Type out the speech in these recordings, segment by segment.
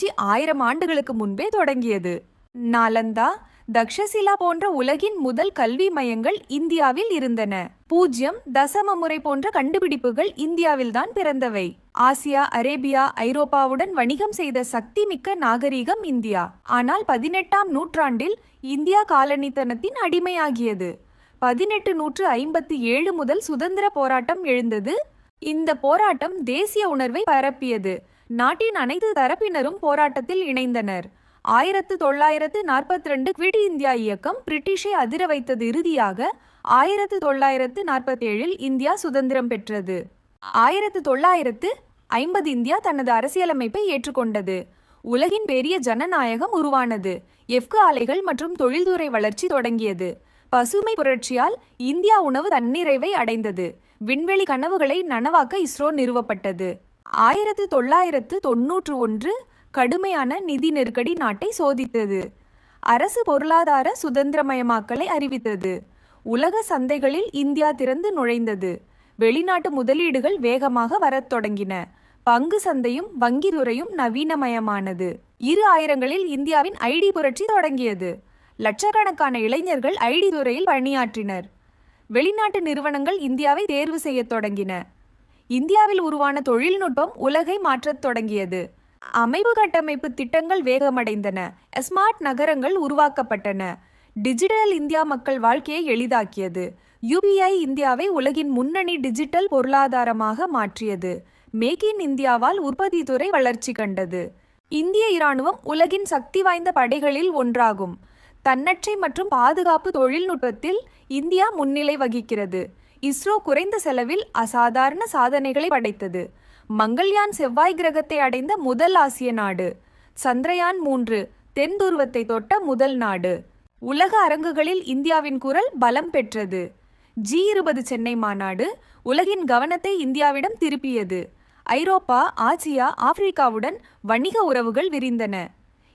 ஆட்சி 1000 ஆண்டுகளுக்கு முன்பே தொடங்கியது. நாலந்தா, தக்ஷசிலா போன்ற உலகின் முதல் கல்வி மையங்கள் இந்தியாவில் இருந்தன. பூஜ்யம், தசம முறை போன்ற கண்டுபிடிப்புகள் இந்தியாவில்தான் பிறந்தவை. ஆசியா, அரேபியா, ஐரோப்பாவுடன் வணிகம் செய்த சக்தி மிக்க நாகரிகம் இந்தியா. ஆனால் 18ஆம் நூற்றாண்டில் இந்தியா காலனித்தனத்தின் அடிமையாகியது. 1857 முதல் சுதந்திர போராட்டம் எழுந்தது. இந்த போராட்டம் தேசிய உணர்வை பரப்பியது. நாட்டின் அனைத்து தரப்பினரும் போராட்டத்தில் இணைந்தனர். 1942 குவிட் இந்தியா இயக்கம் பிரிட்டிஷை அதிர வைத்தது. இறுதியாக 1947 இந்தியா சுதந்திரம் பெற்றது. 1950 இந்தியா தனது அரசியலமைப்பை ஏற்றுக்கொண்டது. உலகின் பெரிய ஜனநாயகம் உருவானது. எஃகு ஆலைகள் மற்றும் தொழில்துறை வளர்ச்சி தொடங்கியது. பசுமை புரட்சியால் இந்தியா உணவு தன்னிறைவை அடைந்தது. விண்வெளி கனவுகளை நனவாக்க இஸ்ரோ நிறுவப்பட்டது. 1991 கடுமையான நிதி நெருக்கடி நாட்டை சோதித்தது. அரசு பொருளாதார சுதந்திரமயமாக்கலை அறிவித்தது. உலக சந்தைகளில் இந்தியா திறந்து நுழைந்தது. வெளிநாட்டு முதலீடுகள் வேகமாக வரத் தொடங்கின. பங்கு சந்தையும் வங்கித்துறையும் நவீனமயமானது. 2000களில் இந்தியாவின் ஐடி புரட்சி தொடங்கியது. லட்சக்கணக்கான இளைஞர்கள் ஐடி துறையில் பணியாற்றினர். வெளிநாட்டு நிறுவனங்கள் இந்தியாவை தேர்வு செய்ய தொடங்கின. இந்தியாவில் உருவான தொழில்நுட்பம் உலகை மாற்றத் தொடங்கியது. அமைப்பு கட்டமைப்பு திட்டங்கள் வேகமடைந்தன. ஸ்மார்ட் நகரங்கள் உருவாக்கப்பட்டன. டிஜிட்டல் இந்தியா மக்கள் வாழ்க்கையை எளிதாக்கியது. UPI இந்தியாவை உலகின் முன்னணி டிஜிட்டல் பொருளாதாரமாக மாற்றியது. மேக் இன் இந்தியாவால் உற்பத்தி துறை வளர்ச்சி கண்டது. இந்திய இராணுவம் உலகின் சக்தி வாய்ந்த படைகளில் ஒன்றாகும். தன்னற்றை மற்றும் பாதுகாப்பு தொழில்நுட்பத்தில் இந்தியா முன்னிலை வகிக்கிறது. இஸ்ரோ குறைந்த செலவில் அசாதாரண சாதனைகளை படைத்தது. மங்கள்யான் செவ்வாய் கிரகத்தை அடைந்த முதல் ஆசிய நாடு. சந்திரயான் 3 தென் துருவத்தை தொட்ட முதல் நாடு. உலக அரங்குகளில் இந்தியாவின் குரல் பலம் பெற்றது. G20 சென்னை மாநாடு உலகின் கவனத்தை இந்தியாவிடம் திருப்பியது. ஐரோப்பா, ஆசியா, ஆப்பிரிக்காவுடன் வணிக உறவுகள் விரிந்தன.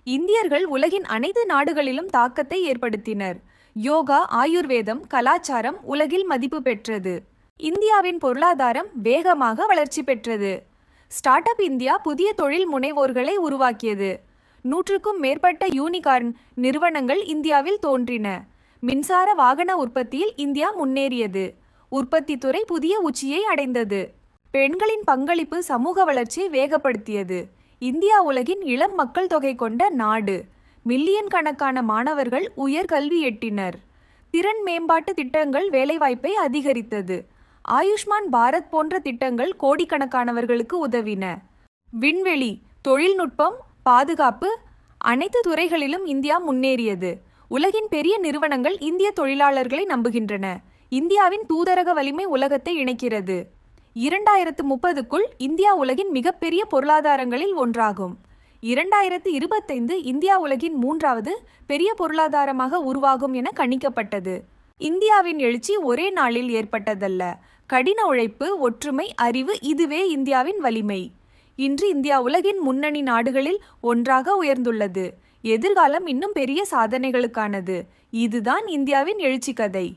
இந்தியர்கள் உலகின் அனைத்து நாடுகளிலும் தாக்கத்தை ஏற்படுத்தினர். யோகா, ஆயுர்வேதம், கலாச்சாரம் உலகில் மதிப்பு பெற்றது. இந்தியாவின் பொருளாதாரம் வேகமாக வளர்ச்சி பெற்றது. ஸ்டார்ட் அப் இந்தியா புதிய தொழில் முனைவோர்களை உருவாக்கியது. 100க்கும் மேற்பட்ட யூனிகார்ன் நிறுவனங்கள் இந்தியாவில் தோன்றின. மின்சார வாகன உற்பத்தியில் இந்தியா முன்னேறியது. உற்பத்தி துறை புதிய உச்சியை அடைந்தது. பெண்களின் பங்களிப்பு சமூக வளர்ச்சியை வேகப்படுத்தியது. இந்தியா உலகின் இளம் மக்கள் தொகை கொண்ட நாடு. மில்லியன் கணக்கான மாணவர்கள் உயர்கல்வி எட்டினர். திறன் மேம்பாட்டு திட்டங்கள் வேலைவாய்ப்பை அதிகரித்தது. ஆயுஷ்மான் பாரத் போன்ற திட்டங்கள் கோடிக்கணக்கானவர்களுக்கு உதவின. விண்வெளி, தொழில்நுட்பம், பாதுகாப்பு அனைத்து துறைகளிலும் இந்தியா முன்னேறியது. உலகின் பெரிய நிறுவனங்கள் இந்திய தொழிலாளர்களை நம்புகின்றன. இந்தியாவின் தூதரக வலிமை உலகத்தை இணைக்கிறது. 2030க்குள் இந்தியா உலகின் மிகப்பெரிய பொருளாதாரங்களில் ஒன்றாகும். 2025 இந்தியா உலகின் 3வது பெரிய பொருளாதாரமாக உருவாகும் என கணிக்கப்பட்டது. இந்தியாவின் எழுச்சி ஒரே நாளில் ஏற்பட்டதல்ல. கடின உழைப்பு, ஒற்றுமை, அறிவு இதுவே இந்தியாவின் வலிமை. இன்று இந்தியா உலகின் முன்னணி நாடுகளில் ஒன்றாக உயர்ந்துள்ளது. எதிர்காலம் இன்னும் பெரிய சாதனைகளுக்கானது. இதுதான் இந்தியாவின் எழுச்சி கதை.